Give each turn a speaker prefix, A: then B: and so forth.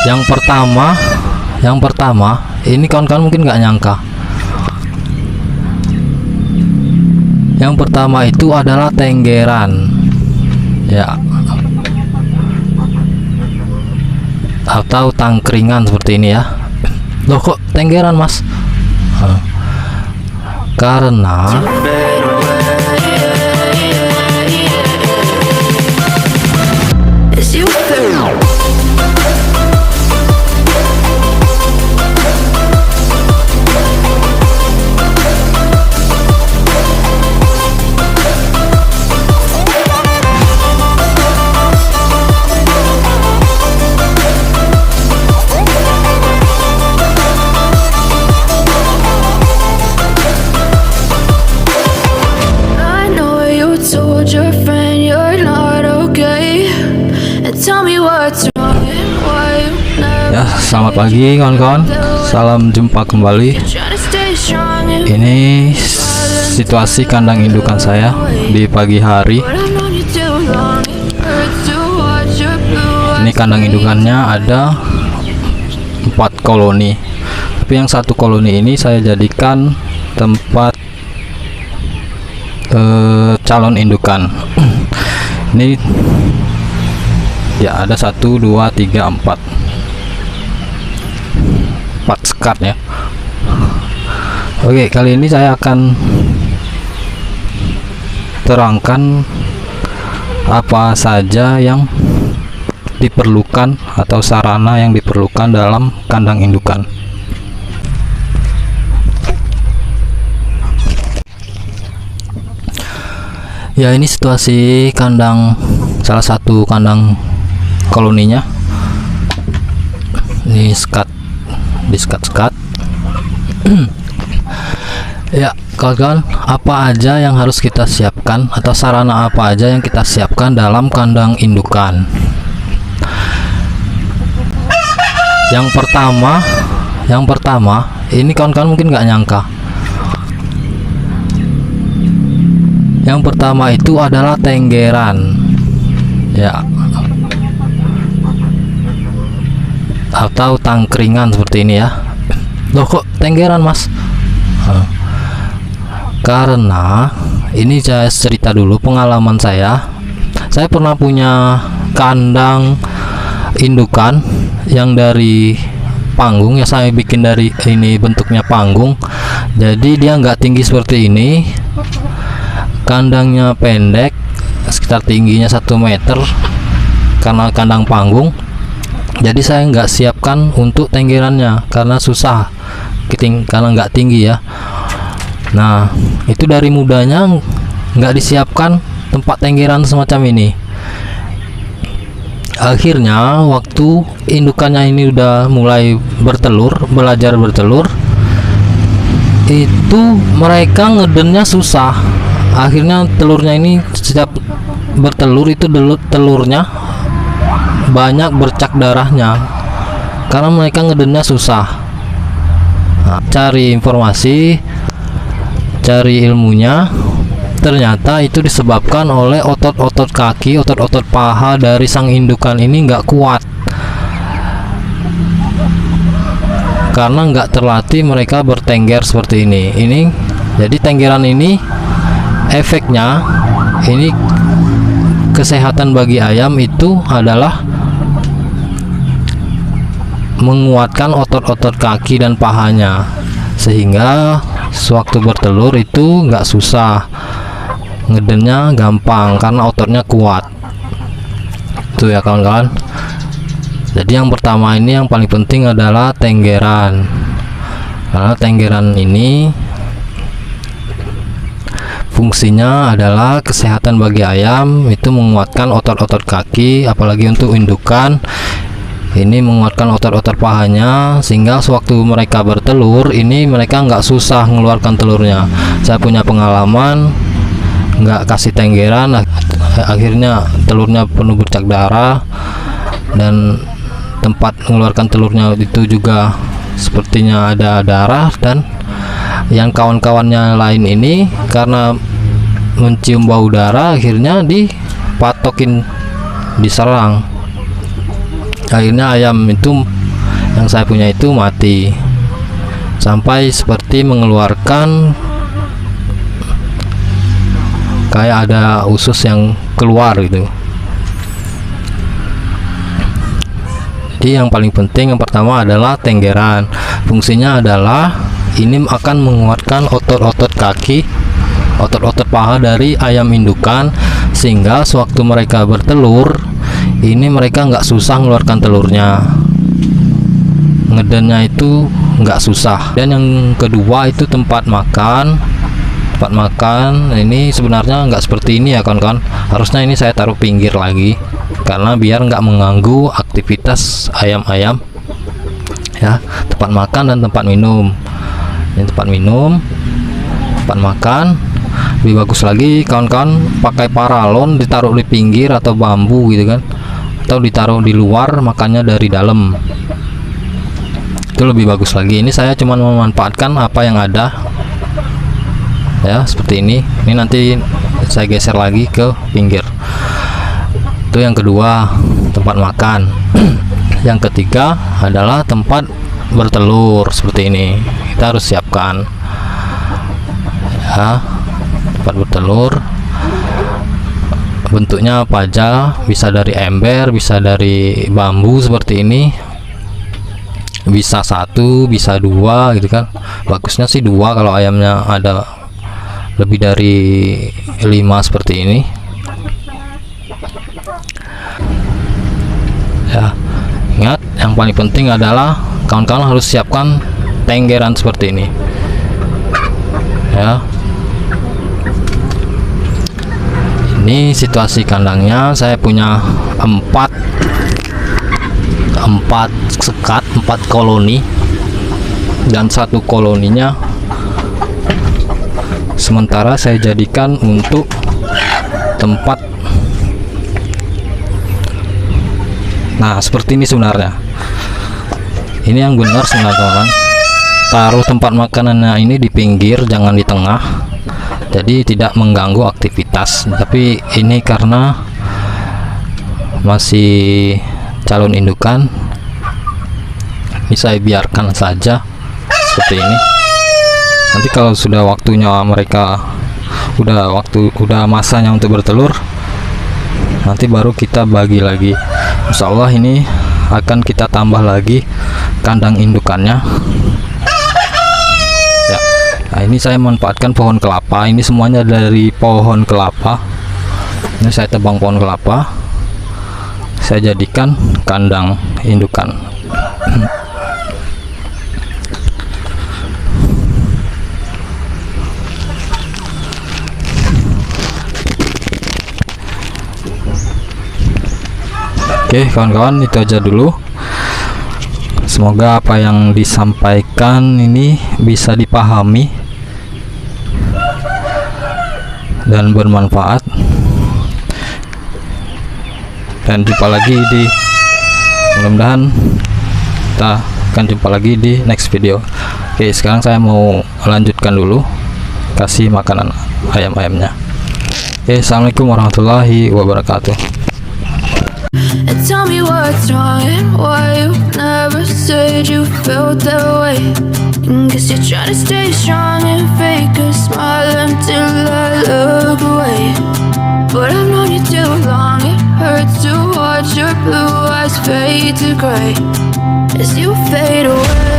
A: yang pertama ini kawan-kawan mungkin nggak nyangka. Yang pertama itu adalah tenggeran, ya, atau tangkringan seperti ini ya. Loh, kok tenggeran, Mas? Karena ya, selamat pagi kawan-kawan, salam jumpa kembali. Ini situasi kandang indukan saya di pagi hari. Ini kandang indukannya ada 4 koloni, tapi yang satu koloni ini saya jadikan tempat calon indukan. Ini ya, ada 1 2 3 4 sekat ya. Oke, kali ini saya akan terangkan apa saja yang diperlukan atau sarana yang diperlukan dalam kandang indukan. Ya, ini situasi kandang, salah satu kandang koloninya. Ini sekat ya kawan-kawan, apa aja yang harus kita siapkan atau sarana apa aja yang kita siapkan dalam kandang indukan. Yang pertama ini kawan-kawan mungkin nggak nyangka. Yang pertama itu adalah tenggeran, ya, atau tangkringan seperti ini ya. Loh, kok tenggeran, Mas? Karena ini saya cerita dulu pengalaman saya. Saya pernah punya kandang indukan yang dari panggung ya, saya bikin dari ini, bentuknya panggung. Jadi dia nggak tinggi seperti ini. Kandangnya pendek, sekitar tingginya 1 meter karena kandang panggung. Jadi saya nggak siapkan untuk tenggerannya karena susah, karena nggak tinggi ya. Nah, itu dari mudanya nggak disiapkan tempat tenggeran semacam ini. Akhirnya waktu indukannya ini udah mulai bertelur, belajar bertelur, itu mereka ngedennya susah. Akhirnya telurnya ini setiap bertelur itu telurnya banyak bercak darahnya karena mereka ngedennya susah. Nah, cari informasi, cari ilmunya, ternyata itu disebabkan oleh otot-otot kaki, otot-otot paha dari sang indukan ini nggak kuat karena nggak terlatih mereka bertengger seperti ini. Jadi tenggeran ini efeknya, ini kesehatan bagi ayam itu adalah menguatkan otot-otot kaki dan pahanya, sehingga sewaktu bertelur itu nggak susah, ngedennya gampang karena ototnya kuat. Itu ya kawan-kawan. Jadi yang pertama ini yang paling penting adalah tenggeran, karena tenggeran ini fungsinya adalah kesehatan bagi ayam, itu menguatkan otot-otot kaki, apalagi untuk indukan ini menguatkan otot-otot pahanya, sehingga sewaktu mereka bertelur ini mereka nggak susah mengeluarkan telurnya. Saya punya pengalaman nggak kasih tenggeran, akhirnya telurnya penuh bercak darah dan tempat mengeluarkan telurnya itu juga sepertinya ada darah, dan yang kawan-kawannya lain ini karena mencium bau darah akhirnya dipatokin, diserang. Akhirnya ayam itu yang saya punya itu mati sampai seperti mengeluarkan kayak ada usus yang keluar gitu. Jadi yang paling penting yang pertama adalah tenggeran. Fungsinya adalah ini akan menguatkan otot-otot kaki, otot-otot paha dari ayam indukan, sehingga sewaktu mereka bertelur ini mereka nggak susah mengeluarkan telurnya, ngedennya itu nggak susah. Dan yang kedua itu tempat makan. Tempat makan ini sebenarnya nggak seperti ini ya kawan-kawan, harusnya ini saya taruh pinggir lagi karena biar nggak mengganggu aktivitas ayam-ayam ya. Tempat makan dan tempat minum, ini tempat minum, tempat makan. Lebih bagus lagi kawan-kawan pakai paralon, ditaruh di pinggir atau bambu gitu kan, atau ditaruh di luar makannya dari dalam, itu lebih bagus lagi. Ini saya cuma memanfaatkan apa yang ada ya, seperti ini. Ini nanti saya geser lagi ke pinggir. Itu yang kedua, tempat makan. Yang ketiga adalah tempat bertelur, seperti ini kita harus siapkan ya. Tempat bertelur bentuknya apa aja, bisa dari ember, bisa dari bambu seperti ini, bisa satu, bisa dua gitu kan. Bagusnya sih dua kalau ayamnya ada lebih dari 5 seperti ini ya. Ingat, yang paling penting adalah kawan-kawan harus siapkan tenggeran seperti ini ya. Ini situasi kandangnya, saya punya 4 sekat, 4 koloni, dan satu koloninya sementara saya jadikan untuk tempat. Nah seperti ini sebenarnya, ini yang benar sebenarnya teman-teman. Taruh tempat makanannya ini di pinggir, jangan di tengah, jadi tidak mengganggu aktivitas. Tapi ini karena masih calon indukan, ini saya biarkan saja seperti ini. Nanti kalau sudah waktunya mereka udah masanya untuk bertelur, nanti baru kita bagi lagi. Insya Allah ini akan kita tambah lagi kandang indukannya ya. Nah ini saya manfaatkan pohon kelapa, ini semuanya dari pohon kelapa. Ini saya tebang pohon kelapa, saya jadikan kandang indukan. Oke kawan-kawan, itu aja dulu. Semoga apa yang disampaikan ini bisa dipahami dan bermanfaat. Dan jumpa lagi di, mudah-mudahan kita akan jumpa lagi di next video. Oke, sekarang saya mau lanjutkan dulu kasih makanan ayam-ayamnya. Oke, assalamualaikum warahmatullahi wabarakatuh.
B: And tell me what's wrong and why you never said you felt that way. And guess you're trying to stay strong and fake a smile until I look away. But I've known you too long, it hurts to watch your blue eyes fade to gray as you fade away.